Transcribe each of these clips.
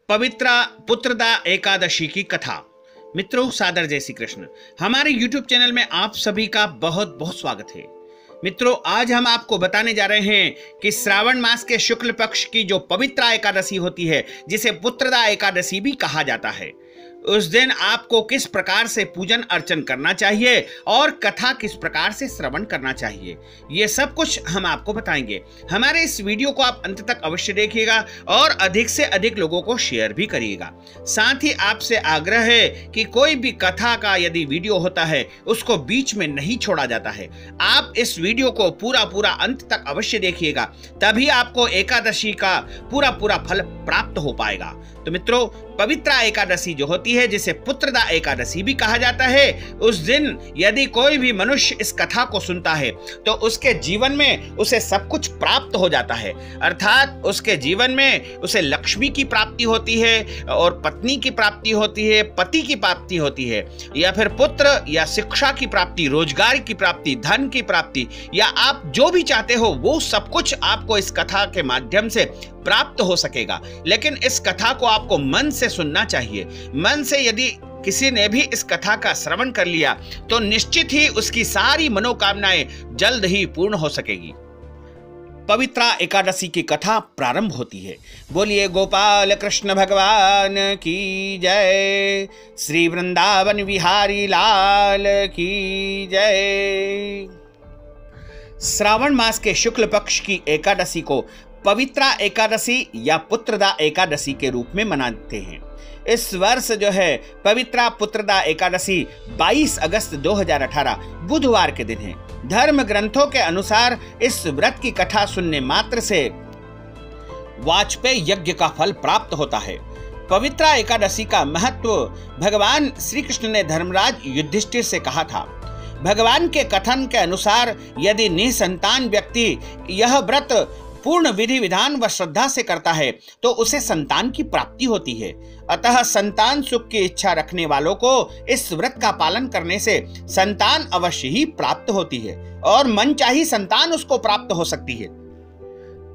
पवित्रा पुत्रदा एकादशी की कथा। मित्रों, सादर जय श्री कृष्ण। हमारे YouTube चैनल में आप सभी का बहुत बहुत स्वागत है। मित्रों, आज हम आपको बताने जा रहे हैं कि श्रावण मास के शुक्ल पक्ष की जो पवित्रा एकादशी होती है, जिसे पुत्रदा एकादशी भी कहा जाता है, उस दिन आपको किस प्रकार से पूजन अर्चन करना चाहिए और कथा किस प्रकार से श्रवण करना चाहिए, ये सब कुछ हम आपको बताएंगे। हमारे इस वीडियो को आप अंत तक अवश्य देखिएगा और अधिक से अधिक लोगों को शेयर भी करिएगा। साथ ही आपसे आग्रह है कि कोई भी कथा का यदि वीडियो होता है उसको बीच में नहीं छोड़ा जाता है। आप इस वीडियो को पूरा अंत तक अवश्य देखिएगा, तभी आपको एकादशी का पूरा फल प्राप्त हो पाएगा। तो मित्रों, पवित्रा एकादशी जो होती है, जिसे पुत्रदा एकादशी भी कहा जाता है, उस दिन यदि कोई भी मनुष्य इस कथा को सुनता है तो उसके जीवन में उसे सब कुछ प्राप्त हो जाता है। अर्थात उसके जीवन में उसे लक्ष्मी की प्राप्ति होती है और पत्नी की प्राप्ति होती है, पति की प्राप्ति होती है, या फिर पुत्र या शिक्षा की प्राप्ति, रोजगार की प्राप्ति, धन की प्राप्ति, या आप जो भी चाहते हो वो सब कुछ आपको इस कथा के माध्यम से प्राप्त हो सकेगा। लेकिन इस कथा को आपको मन से सुनना चाहिए। मन से यदि किसी ने भी इस कथा का श्रवण कर लिया तो निश्चित ही उसकी सारी मनोकामनाएं जल्द ही पूर्ण हो सकेगी। पवित्रा एकादशी की कथा प्रारंभ होती है। बोलिए गोपाल कृष्ण भगवान की जय, श्री वृंदावन विहारी लाल की जय। श्रावण मास के शुक्ल पक्ष की एकादशी को पवित्रा एकादशी या पुत्रदा एकादशी के रूप में मनाते हैं। इस वर्ष जो है पवित्रा पुत्रदा एकादशी 22 अगस्त 2018 बुधवार के दिन है। धर्म ग्रंथों के अनुसार इस व्रत की कथा सुनने मात्र से वाजपेय यज्ञ का फल प्राप्त होता है। पवित्रा एकादशी का महत्व भगवान श्री कृष्ण ने धर्मराज युधिष्ठिर से कहा था। भगवान के कथन के अनुसार यदि निसंतान व्यक्ति यह व्रत पूर्ण विधि विधान व श्रद्धा से करता है तो उसे संतान की प्राप्ति होती है। अतः संतान सुख की इच्छा रखने वालों को इस व्रत का पालन करने से संतान अवश्य ही प्राप्त होती है और मनचाही संतान उसको प्राप्त हो सकती है।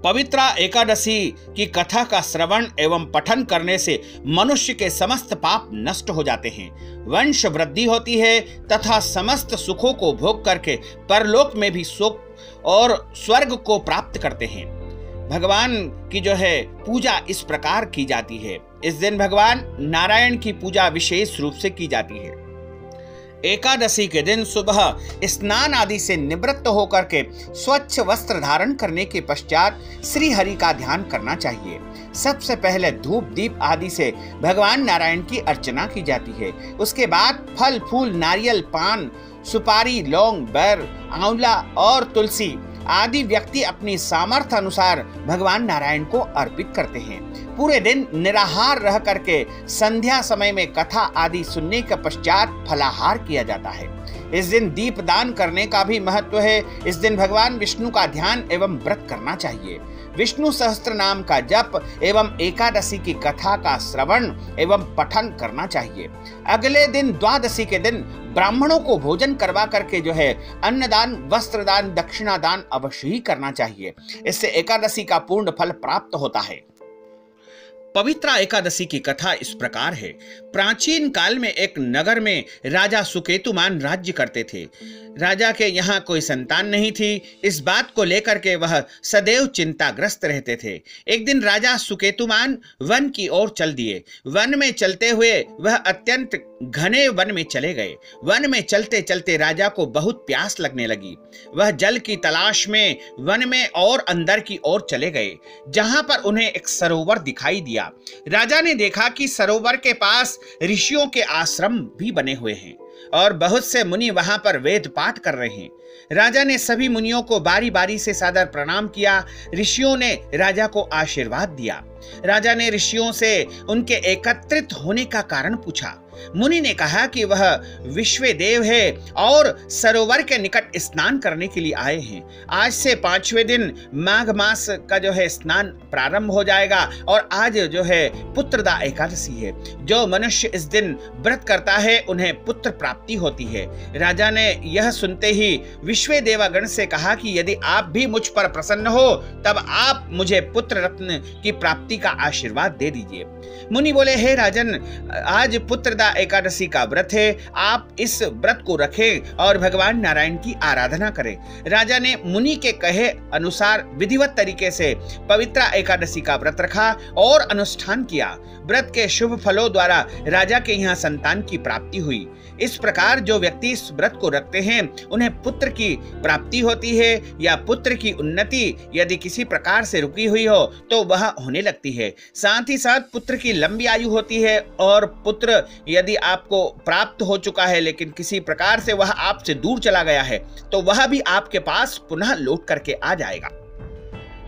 पवित्रा एकादशी की कथा का श्रवण एवं पठन करने से मनुष्य के समस्त पाप नष्ट हो जाते हैं, वंश वृद्धि होती है तथा समस्त सुखों को भोग करके परलोक में भी सुख और स्वर्ग को प्राप्त करते हैं। भगवान की जो है पूजा इस प्रकार की जाती है। इस दिन भगवान नारायण की पूजा विशेष रूप से की जाती है। एकादशी के दिन सुबह स्नान आदि से निवृत्त होकर के स्वच्छ वस्त्र धारण करने के पश्चात श्री हरि का ध्यान करना चाहिए। सबसे पहले धूप दीप आदि से भगवान नारायण की अर्चना की जाती है। उसके बाद फल फूल, नारियल, पान, सुपारी, लौंग, बर, आंवला और तुलसी आदि व्यक्ति अपनी सामर्थ्य अनुसार भगवान नारायण को अर्पित करते हैं। पूरे दिन निराहार रह करके संध्या समय में कथा आदि सुनने के पश्चात फलाहार किया जाता है। इस दिन दीप दान करने का भी महत्व है। इस दिन भगवान विष्णु का ध्यान एवं व्रत करना चाहिए। विष्णु सहस्त्र नाम का जप एवं एकादशी की कथा का श्रवण एवं पठन करना चाहिए। अगले दिन द्वादशी के दिन ब्राह्मणों को भोजन करवा करके जो है अन्नदान, वस्त्रदान, दक्षिणा दान अवश्य ही करना चाहिए। इससे एकादशी का पूर्ण फल प्राप्त होता है। पवित्रा एकादशी की कथा इस प्रकार है। प्राचीन काल में एक नगर में राजा सुकेतुमान राज्य करते थे। राजा के यहाँ कोई संतान नहीं थी। इस बात को लेकर के वह सदैव चिंताग्रस्त रहते थे। एक दिन राजा सुकेतुमान वन की ओर चल दिए। वन में चलते हुए वह अत्यंत घने वन में चले गए। वन में चलते चलते राजा को बहुत प्यास लगने लगी। वह जल की तलाश में वन में और अंदर की ओर चले गए, जहां पर उन्हें एक सरोवर दिखाई दिया। राजा ने देखा कि सरोवर के पास ऋषियों के आश्रम भी बने हुए हैं और बहुत से मुनि वहां पर वेद पाठ कर रहे हैं। राजा ने सभी मुनियों को बारी बारी से सादर प्रणाम किया। ऋषियों ने राजा को आशीर्वाद दिया। राजा ने ऋषियों से उनके एकत्रित होने का कारण पूछा। मुनि ने कहा कि वह विश्व देव है और सरोवर के निकट स्नान करने के लिए आए हैं। आज से 5वें दिन माघ मास का जो है स्नान प्रारंभ हो जाएगा और आज जो है पुत्रदा एकादशी है। जो मनुष्य इस दिन व्रत करता है उन्हें पुत्र प्राप्त प्राप्ति होती है। राजा ने यह सुनते ही विश्व देवगण से कहा कि यदि आप भी मुझ पर प्रसन्न हो तब आप मुझे पुत्र रत्न की प्राप्ति का आशीर्वाद दे दीजिए। मुनि बोले, हे राजन, आज पुत्रदा एकादशी का व्रत है, आप इस व्रत को रखें और भगवान नारायण की आराधना करें। राजा ने मुनि के कहे अनुसार विधिवत तरीके से पवित्रा एकादशी का व्रत रखा और अनुष्ठान किया। व्रत के शुभ फलों द्वारा राजा के यहाँ संतान की प्राप्ति हुई। इस प्रकार जो व्यक्ति इस व्रत को रखते हैं उन्हें पुत्र की प्राप्ति होती है या पुत्र की उन्नति यदि किसी प्रकार से रुकी हुई हो तो वह होने लगती है। साथ ही साथ पुत्र की लंबी आयु होती है और पुत्र यदि आपको प्राप्त हो चुका है लेकिन किसी प्रकार से वह आपसे दूर चला गया है तो वह भी आपके पास पुनः लौट करके आ जाएगा।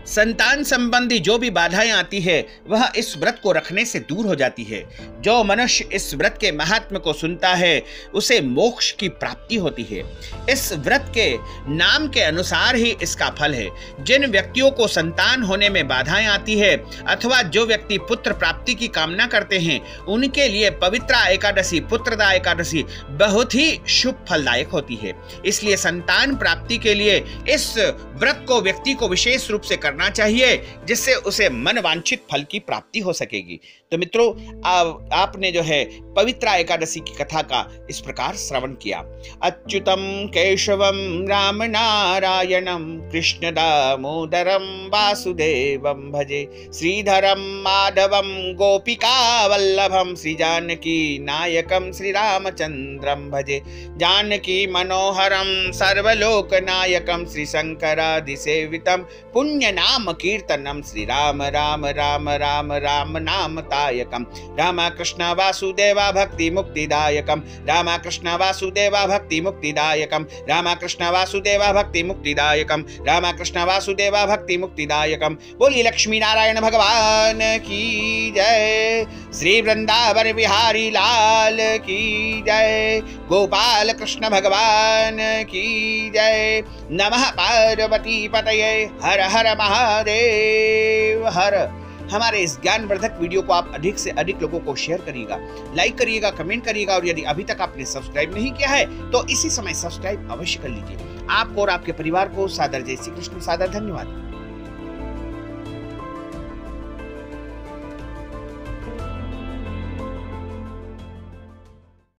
संतान संबंधी जो भी बाधाएं आती है वह इस व्रत को रखने से दूर हो जाती है। जो मनुष्य इस व्रत के महात्म्य को सुनता है उसे मोक्ष की प्राप्ति होती है। इस व्रत के नाम के अनुसार ही इसका फल है। जिन व्यक्तियों को संतान होने में बाधाएं आती है अथवा जो व्यक्ति पुत्र प्राप्ति की कामना करते हैं उनके लिए पवित्रा एकादशी, पुत्रदा एकादशी बहुत ही शुभ फलदायक होती है। इसलिए संतान प्राप्ति के लिए इस व्रत को व्यक्ति को विशेष रूप से करना चाहिए जिससे उसे मन वांछित फल की प्राप्ति हो सकेगी। तो मित्रों, आपने जो है पवित्रा एकादशी की कथा का इस प्रकार श्रवण किया। अच्युतम केशवम राम नारायणम कृष्ण दामोदरम वासुदेवम भजे श्रीधरम माधवम गोपिका वल्लभम श्री जानकी नायकम श्री रामचंद्रम भजे जानकी मनोहरम सर्वलोक नायकम श्री शंकरादि सेवितम पुण्य नाम कीर्तनम श्री राम राम राम राम राम नाम तायकम राम कृष्ण वासुदेवा भक्ति मुक्तिदायकम राम कृष्ण वासुदेवा भक्ति मुक्तिदायकम राम कृष्ण वासुदेवा भक्ति मुक्तिदायकम राम कृष्ण वासुदेवा भक्ति मुक्तिदायकम। बोली लक्ष्मी नारायण भगवान की जय, श्री वृंदावन बिहारी लाल की जय, गोपाल कृष्ण भगवान की जय। नमः पार्वती पतये, हर हर महादेव हर। हमारे इस ज्ञानवर्धक वीडियो को आप अधिक से अधिक लोगों को शेयर करिएगा, लाइक करिएगा, कमेंट करिएगा और यदि अभी तक आपने सब्सक्राइब नहीं किया है तो इसी समय सब्सक्राइब अवश्य कर लीजिए। आपको और आपके परिवार को सादर जय श्री कृष्ण, सादर धन्यवाद।